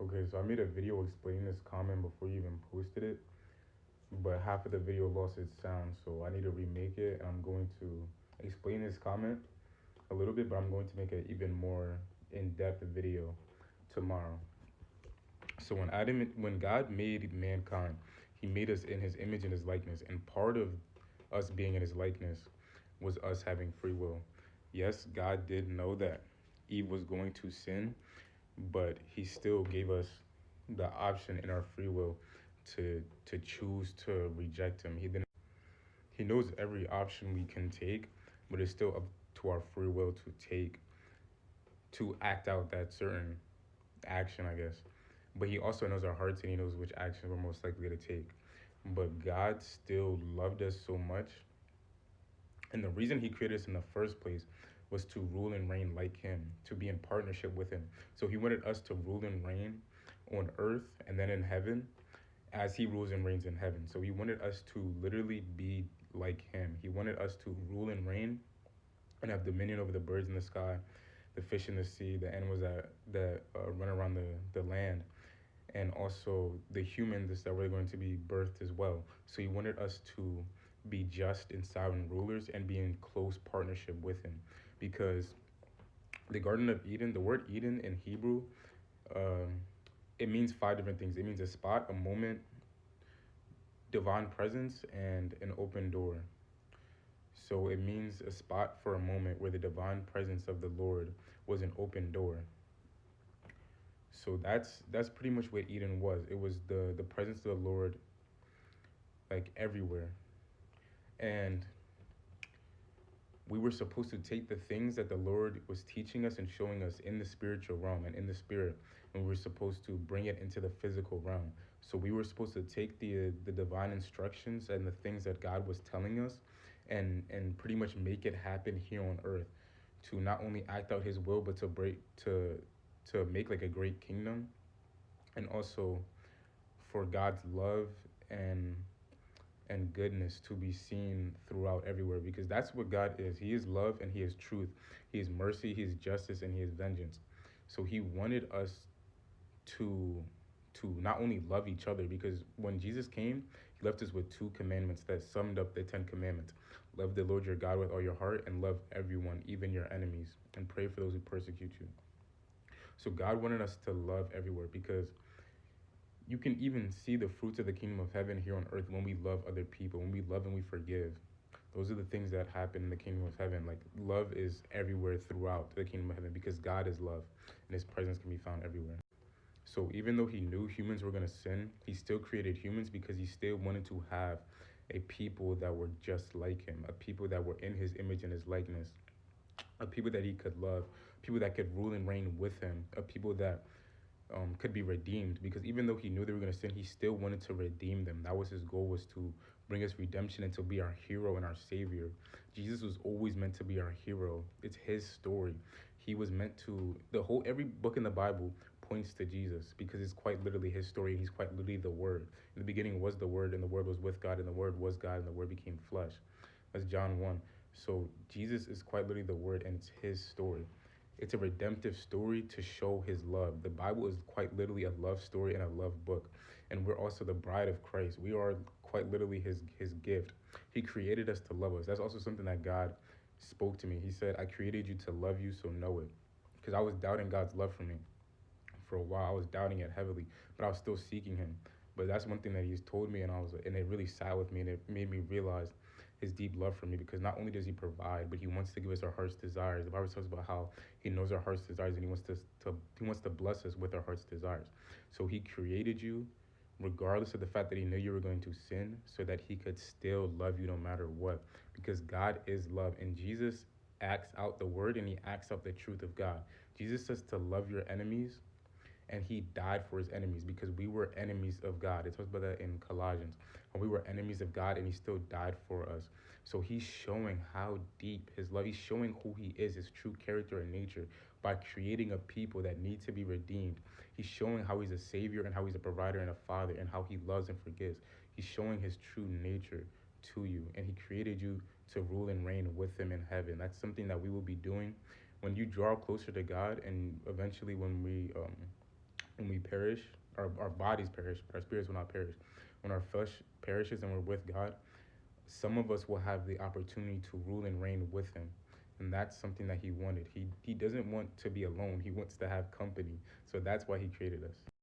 Okay, so I made a video explaining this comment before you even posted it, but half of the video lost its sound, so I need to remake it. And I'm going to explain this comment a little bit, but I'm going to make an even more in-depth video tomorrow. So when God made mankind, He made us in His image and His likeness, and part of us being in His likeness was us having free will. Yes, God did know that Eve was going to sin, but He still gave us the option in our free will to choose to reject Him. He knows every option we can take, but it's still up to our free will to act out that certain action, I guess. But He also knows our hearts, and He knows which action we're most likely to take. But God still loved us so much, and the reason He created us in the first place was to rule and reign like Him, to be in partnership with Him. So He wanted us to rule and reign on earth and then in heaven as He rules and reigns in heaven. So He wanted us to literally be like Him. He wanted us to rule and reign and have dominion over the birds in the sky, the fish in the sea, the animals that run around the land, and also the humans that were going to be birthed as well. So He wanted us to be just and sovereign rulers and be in close partnership with Him, because the Garden of Eden, the word Eden in Hebrew, um, it means five different things. It means a spot, a moment, divine presence, and an open door. So it means a spot for a moment where the divine presence of the Lord was an open door. So that's pretty much what Eden was. It was the presence of the Lord like everywhere. And we were supposed to take the things that the Lord was teaching us and showing us in the spiritual realm and in the spirit, and we were supposed to bring it into the physical realm. So we were supposed to take the divine instructions and the things that God was telling us, and pretty much make it happen here on earth, to not only act out His will, but to make like a great kingdom, and also for God's love and and goodness to be seen throughout everywhere, because that's what God is. He is love and He is truth. He is mercy, He is justice, and He is vengeance. So He wanted us to not only love each other, because when Jesus came, He left us with two commandments that summed up the 10 commandments. Love the Lord your God with all your heart, and love everyone, even your enemies, and pray for those who persecute you. So God wanted us to love everywhere, because you can even see the fruits of the kingdom of heaven here on earth when we love other people, when we love and we forgive. Those are the things that happen in the kingdom of heaven. Like, love is everywhere throughout the kingdom of heaven, because God is love and His presence can be found everywhere. So even though He knew humans were going to sin, He still created humans because He still wanted to have a people that were just like Him, a people that were in His image and His likeness, a people that He could love, people that could rule and reign with Him, a people that could be redeemed, because even though He knew they were going to sin, He still wanted to redeem them. That was His goal, was to bring us redemption and to be our hero and our savior. Jesus was always meant to be our hero. It's His story. He was meant to, every book in the Bible points to Jesus, because it's quite literally His story, and He's quite literally the Word. In the beginning was the Word, and the Word was with God, and the Word was God, and the Word became flesh. That's John 1. So Jesus is quite literally the Word, and it's His story. It's a redemptive story to show His love. The Bible is quite literally a love story and a love book. And we're also the bride of Christ. We are quite literally His gift. He created us to love us. That's also something that God spoke to me. He said, I created you to love you, so know it. Because I was doubting God's love for me for a while. I was doubting it heavily, but I was still seeking Him. But that's one thing that He's told me, and it really sat with me, and it made me realize His deep love for me, because not only does He provide, but He wants to give us our heart's desires. The Bible talks about how He knows our heart's desires, and He wants to bless us with our heart's desires. So He created you regardless of the fact that He knew you were going to sin, so that He could still love you no matter what, because God is love, and Jesus acts out the word, and He acts out the truth of God. Jesus says to love your enemies, and He died for His enemies, because we were enemies of God. It talks about that in Colossians. And we were enemies of God, and He still died for us. So He's showing how deep His love, He's showing who He is, His true character and nature, by creating a people that need to be redeemed. He's showing how He's a savior, and how He's a provider and a father, and how He loves and forgives. He's showing His true nature to you, and He created you to rule and reign with Him in heaven. That's something that we will be doing when you draw closer to God, and eventually when we when we perish, our bodies perish, but our spirits will not perish. When our flesh perishes and we're with God, some of us will have the opportunity to rule and reign with him. And that's something that he wanted. He doesn't want to be alone. He wants to have company. So that's why he created us.